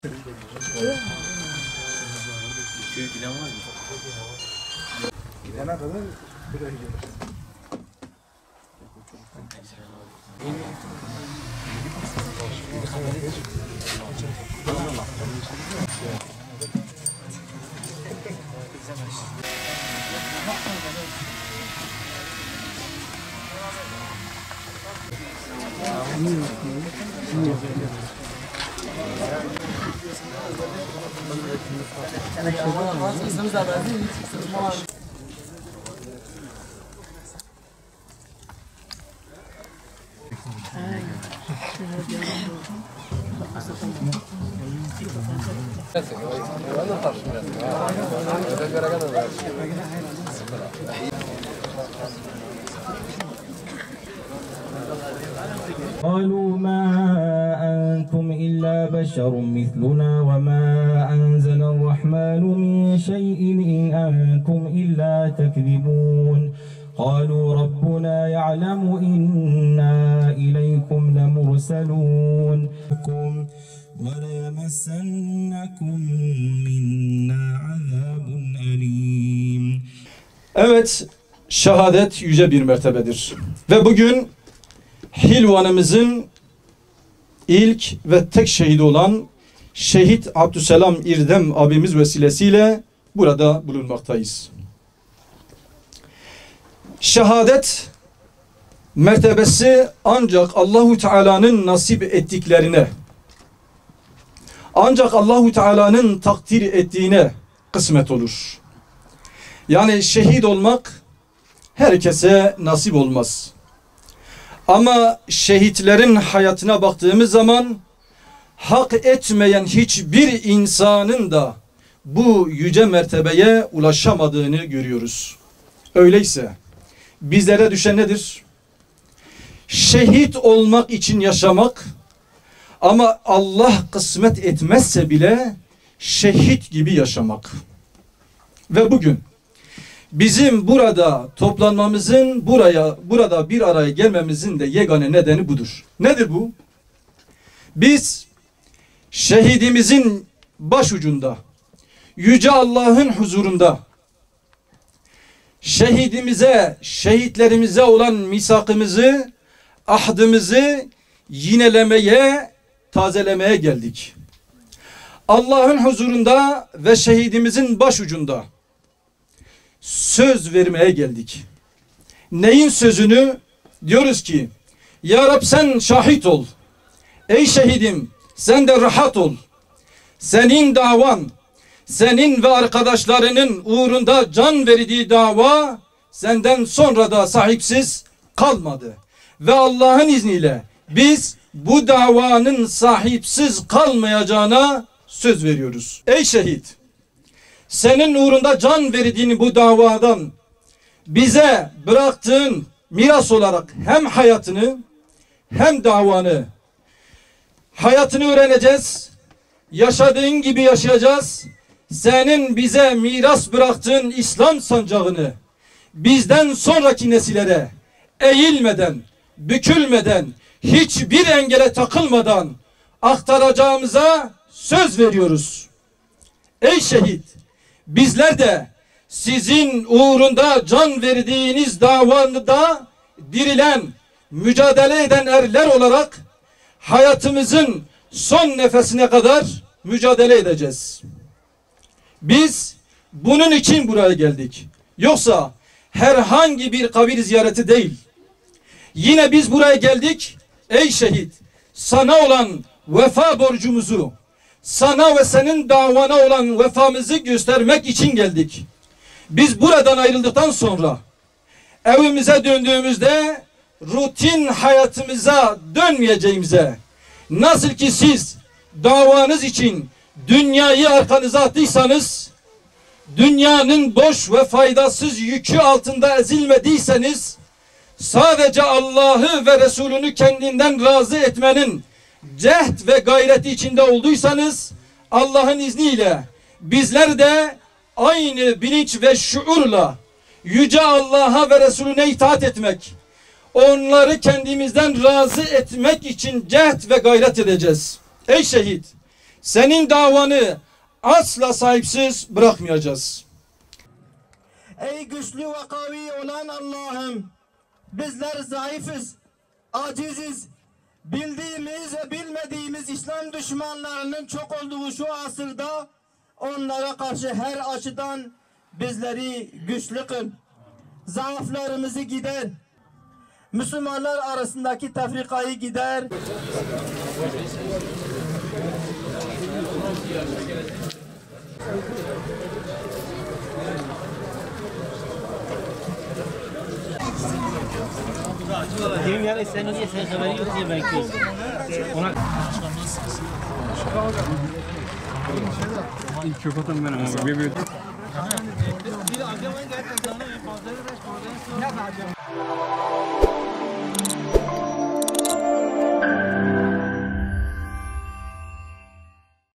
Köy bilen var mı? Gidene kadar buraya gelir. قالوا ما أنتم إلا بشر مثلنا وما أنزل الرحمن من شيء إن أنتم إلا تكذبون قالوا ربنا يعلم إنا إليكم لمرسلون وليمسنكم منا عذاب أليم. Evet, şehadet yüce bir mertebedir. Ve bugün Hilvan'ımızın ilk ve tek şehidi olan Şehit Abdüselam İrdem abimiz vesilesiyle burada bulunmaktayız. Şehadet mertebesi ancak Allahu Teala'nın nasip ettiklerine, ancak Allahu Teala'nın takdir ettiğine kısmet olur. Yani şehit olmak herkese nasip olmaz. Ama şehitlerin hayatına baktığımız zaman hak etmeyen hiçbir insanın da bu yüce mertebeye ulaşamadığını görüyoruz. Öyleyse bizlere düşen nedir? Şehit olmak için yaşamak, ama Allah kısmet etmezse bile şehit gibi yaşamak. Ve bugün bizim burada toplanmamızın, burada bir araya gelmemizin de yegane nedeni budur. Nedir bu? Biz şehidimizin başucunda, yüce Allah'ın huzurunda şehitlerimize olan misakımızı, ahdımızı yinelemeye, tazelemeye geldik. Allah'ın huzurunda ve şehidimizin başucunda söz vermeye geldik. Neyin sözünü? Diyoruz ki, Ya Rab sen şahit ol. Ey şehidim sen de rahat ol. Senin davan, senin ve arkadaşlarının uğrunda can verdiği dava senden sonra da sahipsiz kalmadı. Ve Allah'ın izniyle biz bu davanın sahipsiz kalmayacağına söz veriyoruz. Ey şehit, senin uğrunda can verdiğin bu davadan bize bıraktığın miras olarak hem hayatını hem davanı, hayatını öğreneceğiz, yaşadığın gibi yaşayacağız. Senin bize miras bıraktığın İslam sancağını bizden sonraki nesillere eğilmeden, bükülmeden, hiçbir engele takılmadan aktaracağımıza söz veriyoruz. Ey şehit, bizler de sizin uğrunda can verdiğiniz davanda dirilen, mücadele eden erler olarak hayatımızın son nefesine kadar mücadele edeceğiz. Biz bunun için buraya geldik. Yoksa herhangi bir kabir ziyareti değil. Yine biz buraya geldik. Ey şehit, sana olan vefa borcumuzu, sana ve senin davana olan vefamızı göstermek için geldik. Biz buradan ayrıldıktan sonra evimize döndüğümüzde rutin hayatımıza dönmeyeceğimize, nasıl ki siz davanız için dünyayı arkanıza attıysanız, dünyanın boş ve faydasız yükü altında ezilmediyseniz, sadece Allah'ı ve Resulünü kendinden razı etmenin cehd ve gayreti içinde olduysanız, Allah'ın izniyle bizler de aynı bilinç ve şuurla yüce Allah'a ve Resulüne itaat etmek, onları kendimizden razı etmek için cehd ve gayret edeceğiz. Ey şehit, senin davanı asla sahipsiz bırakmayacağız. Ey güçlü ve kavi olan Allah'ım, bizler zayıfız, aciziz. Bildiğimiz ve bilmediğimiz İslam düşmanlarının çok olduğu şu asırda onlara karşı her açıdan bizleri güçlü kıl. Zaaflarımızı gider. Müslümanlar arasındaki tefrikayı gider. Benim yani sen nasıl haberi yok diye bekliyorum. Ona İlk köpatan ben ama bir